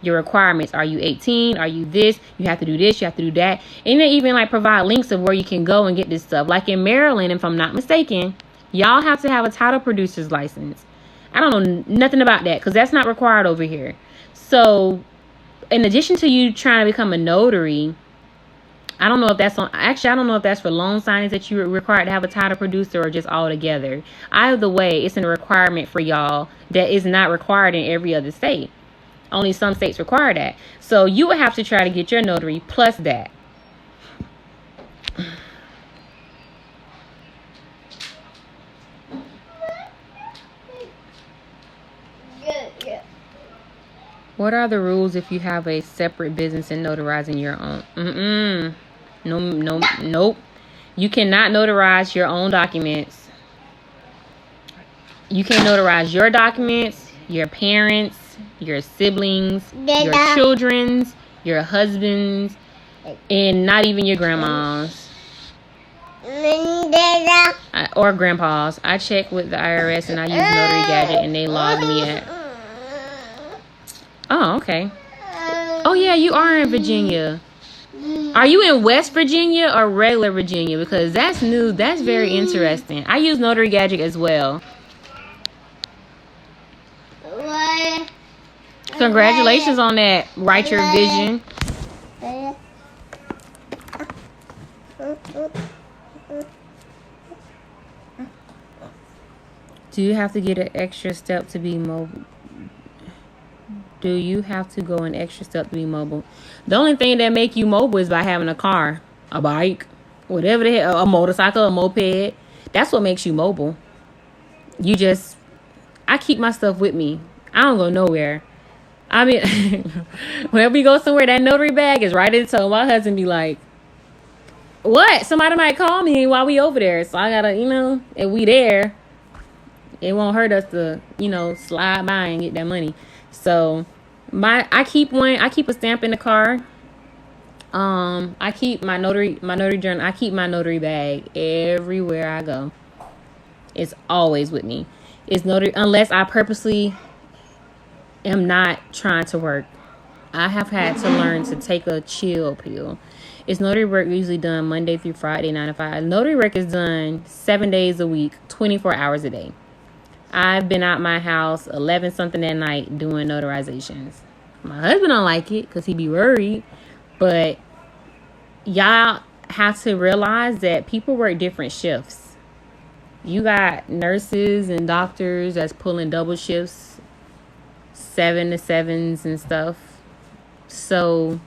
Your requirements: are you 18? Are you this? You have to do this. You have to do that. And they even like provide links of where you can go and get this stuff. Like in Maryland, if I'm not mistaken, y'all have to have a title producer's license. I don't know nothing about that because that's not required over here. So in addition to you trying to become a notary, I don't know if that's I don't know if that's for loan signings that you're required to have a title producer or just all together. Either way, it's a requirement for y'all that is not required in every other state. Only some states require that. So you would have to try to get your notary plus that. What are the rules if you have a separate business and notarizing your own? Nope. You cannot notarize your own documents. You can notarize your documents, your parents, your siblings, your children's, your husband's, and not even your grandma's or grandpa's. I check with the IRS and I use Notary Gadget and they log me at. Oh, okay. Oh, yeah, you are in Virginia. Are you in West Virginia or regular Virginia? Because that's new. That's very interesting. I use Notary Gadget as well. Congratulations on that. Write your vision. Do you have to get an extra step to be mobile? Do you have to go an extra step to be mobile? The only thing that make you mobile is by having a car, a bike, whatever the hell, a motorcycle, a moped. That's what makes you mobile. I keep my stuff with me. I don't go nowhere. I mean, whenever we go somewhere, that notary bag is right in tow. My husband be like, what? Somebody might call me while we over there. So I gotta, if we there, It won't hurt us to, slide by and get that money. So I keep a stamp in the car. I keep my notary journal. I keep my notary bag everywhere I go. It's always with me. It's notary, unless I purposely am not trying to work. I have had to learn to take a chill pill. It's notary work usually done Monday through Friday, 9 to 5. Notary work is done 7 days a week, 24 hours a day. I've been out my house 11 something at night doing notarizations. My husband don't like it because he be worried. But y'all have to realize that people work different shifts. You got nurses and doctors that's pulling double shifts, 7 to 7s and stuff. So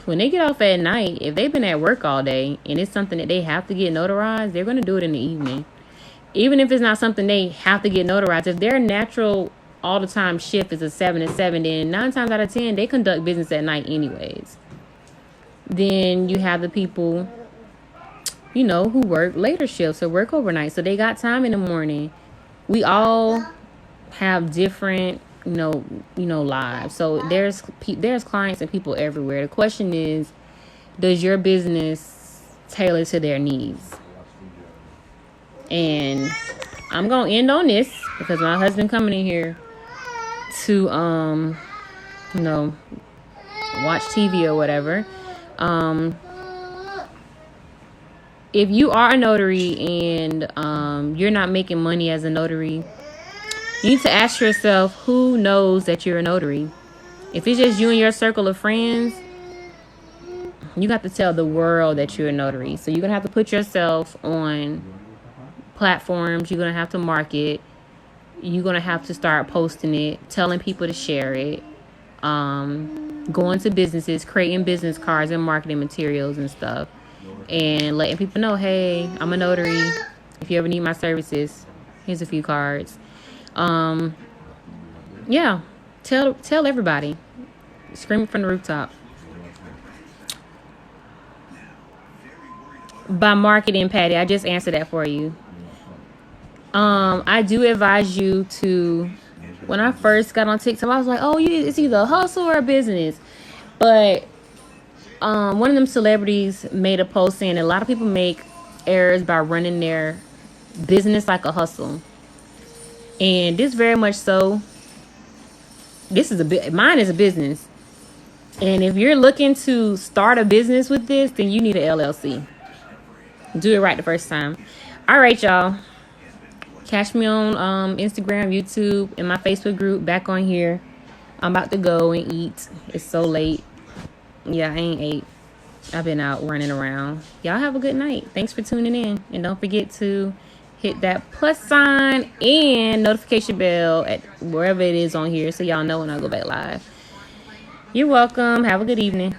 when they get off at night, if they've been at work all day and it's something that they have to get notarized, they're going to do it in the evening. Even if it's not something they have to get notarized, if their natural all the time shift is a 7 to 7, then 9 times out of 10, they conduct business at night anyways. Then you have the people, who work later shifts or work overnight. So they got time in the morning. We all have different, lives. So there's clients and people everywhere. The question is, does your business tailor to their needs? And I'm going to end on this because my husband coming in here to, watch TV or whatever. If you are a notary and you're not making money as a notary, you need to ask yourself, who knows that you're a notary? If it's just you and your circle of friends, you got to tell the world that you're a notary. So you're going to have to put yourself on platforms. You're going to have to market. You're going to have to start posting it, telling people to share it, going to businesses, creating business cards and marketing materials and stuff, and letting people know, hey, I'm a notary. If you ever need my services, here's a few cards. Yeah, tell everybody. Scream it from the rooftop. By marketing, Patty, I just answered that for you. I do advise you to, when I first got on TikTok, I was like, it's either a hustle or a business. But one of them celebrities made a post saying a lot of people make errors by running their business like a hustle. And this very much so. Mine is a business. And if you're looking to start a business with this, then you need an LLC. Do it right the first time. All right, y'all. Catch me on Instagram, YouTube, and my Facebook group back on here. I'm about to go and eat. It's so late. Yeah, I ain't ate. I've been out running around. Y'all have a good night. Thanks for tuning in. And don't forget to hit that plus sign and notification bell at wherever it is on here so y'all know when I go back live. You're welcome. Have a good evening.